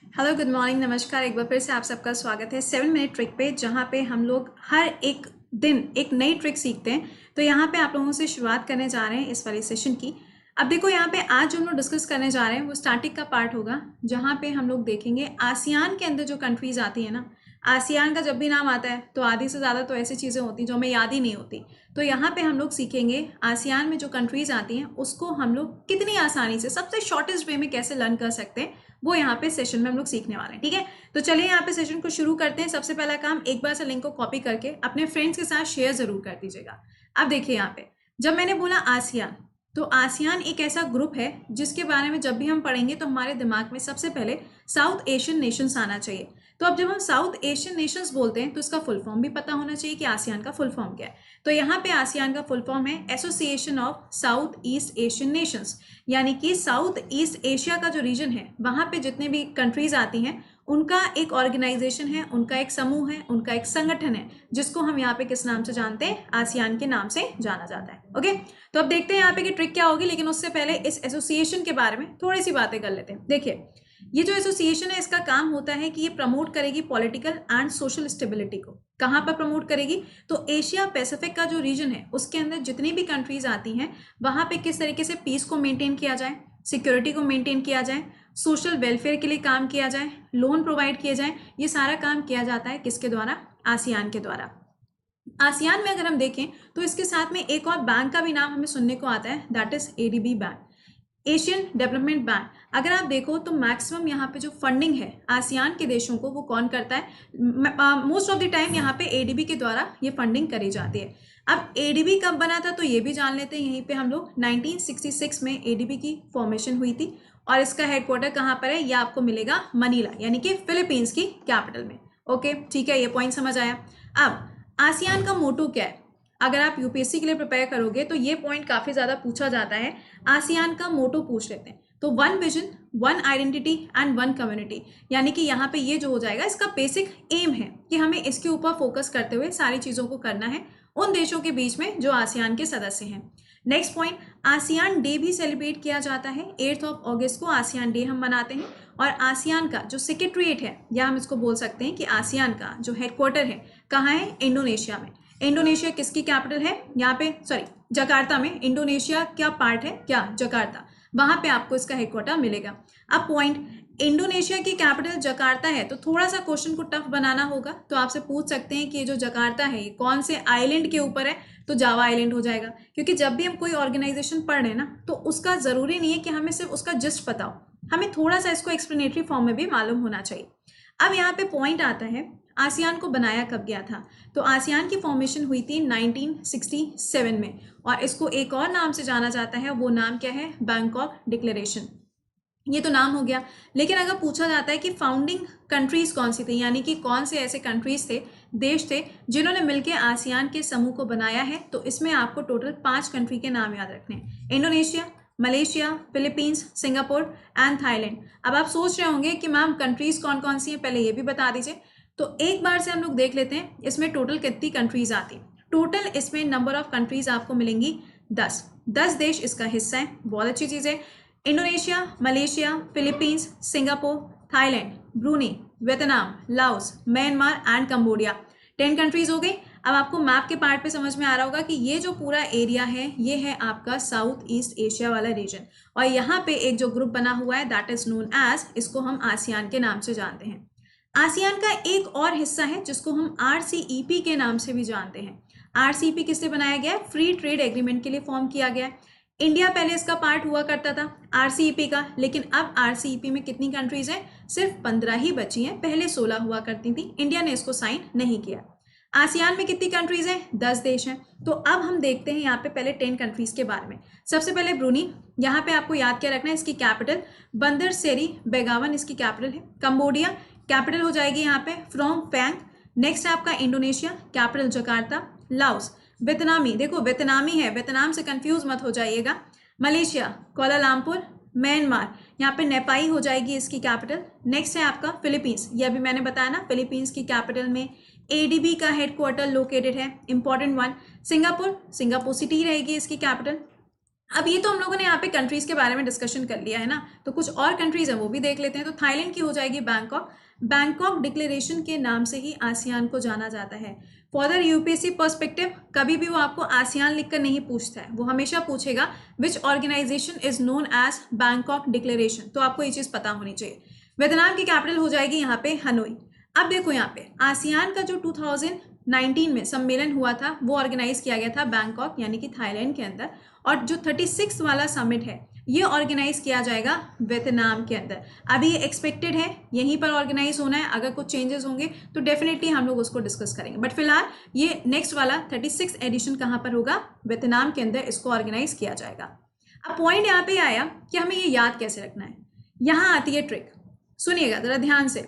Hello, good morning, नमस्कार। एक बार फिर से आप सबका स्वागत है 7 मिनट ट्रिक पे, जहाँ पे हम लोग हर एक दिन एक नई ट्रिक सीखते हैं। तो यहाँ पे आप लोगों से शुरुआत करने जा रहे हैं इस वाली सेशन की। अब देखो, यहाँ पे आज जो हम लोग डिस्कस करने जा रहे हैं वो स्टार्टिंग का पार्ट होगा, जहाँ पे हम लोग देखेंगे आसियान के अंदर जो कंट्रीज आती है ना। आसियान का जब भी नाम आता है तो आधी से ज़्यादा तो ऐसी चीज़ें होती हैं जो हमें याद ही नहीं होती। तो यहाँ पे हम लोग सीखेंगे आसियान में जो कंट्रीज आती हैं उसको हम लोग कितनी आसानी से सबसे शॉर्टेस्ट वे में कैसे लर्न कर सकते हैं, वो यहाँ पे सेशन में हम लोग सीखने वाले हैं। ठीक है, तो चलिए यहाँ पे सेशन को शुरू करते हैं। सबसे पहला काम, एक बार से लिंक को कॉपी करके अपने फ्रेंड्स के साथ शेयर जरूर कर दीजिएगा। अब देखिए यहाँ पे जब मैंने बोला आसियान, तो आसियान एक ऐसा ग्रुप है जिसके बारे में जब भी हम पढ़ेंगे तो हमारे दिमाग में सबसे पहले साउथ एशियन नेशंस आना चाहिए। तो अब जब हम साउथ एशियन नेशंस बोलते हैं तो इसका फुल फॉर्म भी पता होना चाहिए कि आसियान का फुल फॉर्म क्या है। तो यहाँ पे आसियान का फुल फॉर्म है association of south east Asian Nations, यानी कि साउथ ईस्ट एशिया का जो रीजन है वहाँ पे जितने भी कंट्रीज आती हैं उनका एक ऑर्गेनाइजेशन है, उनका एक समूह है, उनका एक संगठन है, जिसको हम यहाँ पे किस नाम से जानते हैं? आसियान के नाम से जाना जाता है। ओके, तो अब देखते हैं यहाँ पे कि ट्रिक क्या होगी, लेकिन उससे पहले इस एसोसिएशन के बारे में थोड़ी सी बातें कर लेते हैं। देखिए, ये जो एसोसिएशन है इसका काम होता है कि ये प्रमोट करेगी पॉलिटिकल एंड सोशल स्टेबिलिटी को। कहाँ पर प्रमोट करेगी? तो एशिया पैसिफिक का जो रीजन है उसके अंदर जितनी भी कंट्रीज आती हैं वहां पे किस तरीके से पीस को मेंटेन किया जाए, सिक्योरिटी को मेंटेन किया जाए, सोशल वेलफेयर के लिए काम किया जाए, लोन प्रोवाइड किए जाए, ये सारा काम किया जाता है किसके द्वारा? आसियान के द्वारा। आसियान में अगर हम देखें तो इसके साथ में एक और बैंक का भी नाम हमें सुनने को आता है, that is ADB bank, Asian development bank. अगर आप देखो तो मैक्सिमम यहाँ पे जो फंडिंग है आसियान के देशों को वो कौन करता है? मोस्ट ऑफ द टाइम यहाँ पे एडीबी के द्वारा ये फंडिंग करी जाती है। अब एडीबी कब बना था तो ये भी जान लेते हैं। यहीं पे हम लोग 1966 में एडीबी की फॉर्मेशन हुई थी और इसका हेडक्वार्टर कहाँ पर है? ये आपको मिलेगा मनीला, यानी कि फिलीपींस की कैपिटल में। ओके, ठीक है, ये पॉइंट समझ आया। अब आसियान का मोटो क्या है? अगर आप यूपीएससी के लिए प्रिपेयर करोगे तो ये पॉइंट काफी ज्यादा पूछा जाता है। आसियान का मोटो पूछ लेते हैं तो one vision, one identity and one community, यानी कि यहाँ पे ये जो हो जाएगा इसका बेसिक एम है कि हमें इसके ऊपर फोकस करते हुए सारी चीजों को करना है उन देशों के बीच में जो आसियान के सदस्य हैं। नेक्स्ट पॉइंट, आसियान डे भी सेलिब्रेट किया जाता है। 8 अगस्त को आसियान डे हम मनाते हैं। और आसियान का जो सेक्रेटरीट है, या हम इसको बोल सकते हैं कि आसियान का जो हेडक्वार्टर है कहाँ है? इंडोनेशिया में। इंडोनेशिया किसकी कैपिटल है? यहाँ पे सॉरी, जकार्ता में। इंडोनेशिया क्या पार्ट है? क्या? जकार्ता। वहां पे आपको इसका हेडक्वार्टर मिलेगा। अब पॉइंट, इंडोनेशिया की कैपिटल जकार्ता है तो थोड़ा सा क्वेश्चन को टफ बनाना होगा, तो आपसे पूछ सकते हैं कि ये जो जकार्ता है ये कौन से आइलैंड के ऊपर है? तो जावा आइलैंड हो जाएगा। क्योंकि जब भी हम कोई ऑर्गेनाइजेशन पढ़ रहे हैं ना तो उसका जरूरी नहीं है कि हमें सिर्फ उसका जस्ट पता हो, हमें थोड़ा सा इसको एक्सप्लेनेटरी फॉर्म में भी मालूम होना चाहिए। अब यहाँ पे पॉइंट आता है, आसियान को बनाया कब गया था? तो आसियान की फॉर्मेशन हुई थी 1967 में और इसको एक और नाम से जाना जाता है। वो नाम क्या है? Bangkok declaration. ये तो नाम हो गया, लेकिन अगर पूछा जाता है कि फाउंडिंग कंट्रीज कौन सी थी, यानी कि कौन से ऐसे कंट्रीज थे, देश थे जिन्होंने मिलकर आसियान के समूह को बनाया है, तो इसमें आपको टोटल 5 कंट्री के नाम याद रखने हैं। Indonesia, Malaysia, Philippines, Singapore and Thailand. अब आप सोच रहे होंगे कि मैम कंट्रीज कौन कौन सी हैं, पहले ये भी बता दीजिए। तो एक बार से हम लोग देख लेते हैं इसमें टोटल कितनी कंट्रीज आती। टोटल इसमें नंबर ऑफ कंट्रीज आपको मिलेंगी 10 देश इसका हिस्सा है। बहुत अच्छी चीज है। Indonesia, Malaysia, Philippines, Singapore, Thailand, Bruny, Vietnam, Laos, Myanmar and Cambodia. 10 countries हो गई। अब आपको मैप के पार्ट पे समझ में आ रहा होगा कि ये जो पूरा एरिया है ये है आपका साउथ ईस्ट एशिया वाला रीजन, और यहाँ पे एक जो ग्रुप बना हुआ है दैट इज नोन एज, इसको हम आसियान के नाम से जानते हैं। आसियान का एक और हिस्सा है जिसको हम आरसीईपी के नाम से भी जानते हैं। आरसीईपी किससे बनाया गया है? फ्री ट्रेड एग्रीमेंट के लिए फॉर्म किया गया है। इंडिया पहले इसका पार्ट हुआ करता था आरसीईपी का, लेकिन अब आरसीईपी में कितनी कंट्रीज हैं? सिर्फ 15 ही बची हैं। पहले 16 हुआ करती थी, इंडिया ने इसको साइन नहीं किया। आसियान में कितनी कंट्रीज हैं? 10 देश हैं। तो अब हम देखते हैं यहाँ पे पहले 10 कंट्रीज के बारे में। सबसे पहले ब्रूनी, यहाँ पे आपको याद क्या रखना है? इसकी कैपिटल बंदर सेरी बेगावन इसकी कैपिटल है। कंबोडिया, कैपिटल हो जाएगी यहाँ पे फ्रॉम फैंग। नेक्स्ट है आपका इंडोनेशिया, कैपिटल जकार्ता। लाओस, वियतनामी, देखो वियतनामी है, वियतनाम से कंफ्यूज मत हो जाइएगा। Malaysia, Kuala Lumpur. म्यांमार, यहाँ पे नेपाई हो जाएगी इसकी कैपिटल। नेक्स्ट है आपका फिलीपींस, ये अभी मैंने बताया ना, फिलीपींस की कैपिटल में एडीबी का हेडक्वार्टर लोकेटेड है, important one. Singapore, Singapore city रहेगी इसकी कैपिटल। अब ये तो हम लोगों ने यहाँ पे कंट्रीज के बारे में डिस्कशन कर लिया है ना, तो कुछ और कंट्रीज हैं वो भी देख लेते हैं। तो थाईलैंड की हो जाएगी बैंकॉक। बैंकॉक डिक्लेरेशन के नाम से ही आसियान को जाना जाता है। फॉर यूपीएससी पर्सपेक्टिव कभी भी वो आपको आसियान लिखकर नहीं पूछता है, वो हमेशा पूछेगा which organization is known as Bangkok declaration. तो आपको ये चीज पता होनी चाहिए। वियतनाम की कैपिटल हो जाएगी यहाँ पे हनोई। अब देखो यहाँ पे आसियान का जो 2019 में सम्मेलन हुआ था वो ऑर्गेनाइज किया गया था बैंकॉक यानी कि थाईलैंड के अंदर, और जो 36 वाला समिट है ये ऑर्गेनाइज किया जाएगा वियतनाम के अंदर। अभी ये एक्सपेक्टेड है यहीं पर ऑर्गेनाइज होना है, अगर कुछ चेंजेस होंगे तो डेफिनेटली हम लोग उसको डिस्कस करेंगे, बट फिलहाल ये नेक्स्ट वाला 36 एडिशन कहाँ पर होगा, वियतनाम के अंदर इसको ऑर्गेनाइज किया जाएगा। अब पॉइंट यहाँ पे आया कि हमें ये याद कैसे रखना है। यहाँ आती है ट्रिक, सुनिएगा जरा ध्यान से।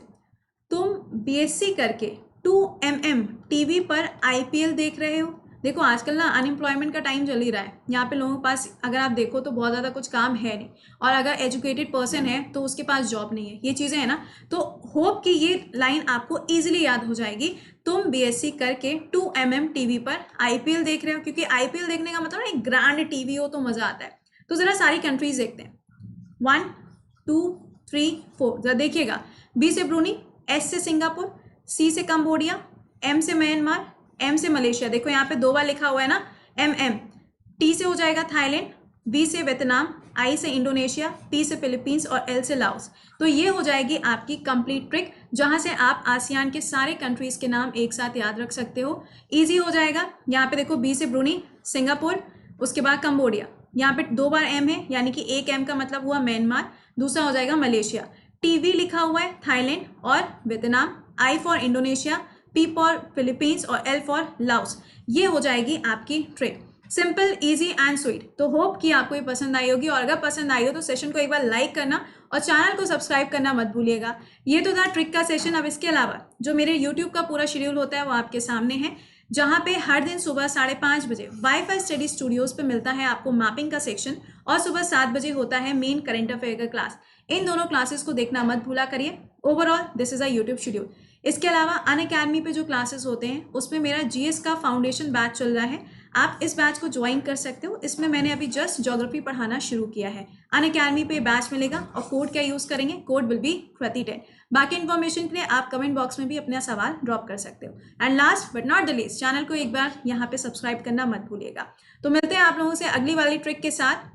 तुम बीएससी करके 2mm टीवी पर आईपीएल देख रहे हो। देखो आजकल ना अनएम्प्लॉयमेंट का टाइम चल ही रहा है, यहाँ पे लोगों के पास अगर आप देखो तो बहुत ज़्यादा कुछ काम है नहीं, और अगर एजुकेटेड पर्सन है तो उसके पास जॉब नहीं है, ये चीज़ें हैं ना। तो होप कि ये लाइन आपको इजीली याद हो जाएगी। तुम बीएससी करके 2mm टीवी पर आईपीएल देख रहे हो, क्योंकि आईपीएल देखने का मतलब एक ग्रैंड टीवी हो तो मज़ा आता है। तो ज़रा सारी कंट्रीज देखते हैं, 1 2 3 4, जरा देखिएगा। बी से ब्रूनी, एस से सिंगापुर, सी से कंबोडिया, एम से म्यांमार, एम से मलेशिया। देखो यहाँ पे 2 बार लिखा हुआ है ना MM। टी से हो जाएगा थाईलैंड, बी से वियतनाम, आई से इंडोनेशिया, पी से फिलीपींस और एल से लाओस। तो ये हो जाएगी आपकी कंप्लीट ट्रिक, जहां से आप आसियान के सारे कंट्रीज के नाम एक साथ याद रख सकते हो, इजी हो जाएगा। यहाँ पे देखो बी से ब्रूनी, सिंगापुर, उसके बाद कंबोडिया। यहाँ पे 2 बार M है यानी कि एक M का मतलब हुआ म्यांमार, दूसरा हो जाएगा मलेशिया। टीवी लिखा हुआ है थाईलैंड और Vietnam, I for Indonesia, P for Philippines और एल फॉर लाओस। ये हो जाएगी आपकी trick, simple easy and sweet. तो होप कि आपको ये पसंद आई होगी, और अगर पसंद आई हो तो सेशन को एक बार लाइक करना और चैनल को सब्सक्राइब करना मत भूलिएगा। ये तो था ट्रिक का सेशन। अब इसके अलावा जो मेरे यूट्यूब का पूरा शेड्यूल होता है वो आपके सामने है, जहाँ पे हर दिन सुबह 5:30 बजे वाईफाई स्टडी स्टूडियोज पे मिलता है आपको मैपिंग का सेक्शन, और सुबह 7 बजे होता है मेन करंट अफेयर का क्लास। इन दोनों क्लासेस को देखना मत भूला करिए। Overall this is a YouTube schedule. इसके अलावा अनअकैडमी पे जो क्लासेस होते हैं उसमें मेरा जीएस का फाउंडेशन बैच चल रहा है, आप इस बैच को ज्वाइन कर सकते हो। इसमें मैंने अभी जस्ट ज्योग्राफी पढ़ाना शुरू किया है। अनअकैडमी पे बैच मिलेगा, और कोड क्या यूज करेंगे, कोड विल बी कृति10। बाकी इन्फॉर्मेशन के लिए आप कमेंट बॉक्स में भी अपना सवाल ड्रॉप कर सकते हो। And last but not the least, channel को एक बार यहाँ पे सब्सक्राइब करना मत भूलिएगा। तो मिलते हैं आप लोगों से अगली वाली ट्रिक के साथ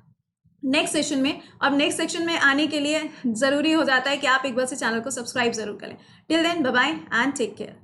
नेक्स्ट सेशन में। अब नेक्स्ट सेक्शन में आने के लिए जरूरी हो जाता है कि आप एक बार से चैनल को सब्सक्राइब जरूर करें। Till then bye bye and take care.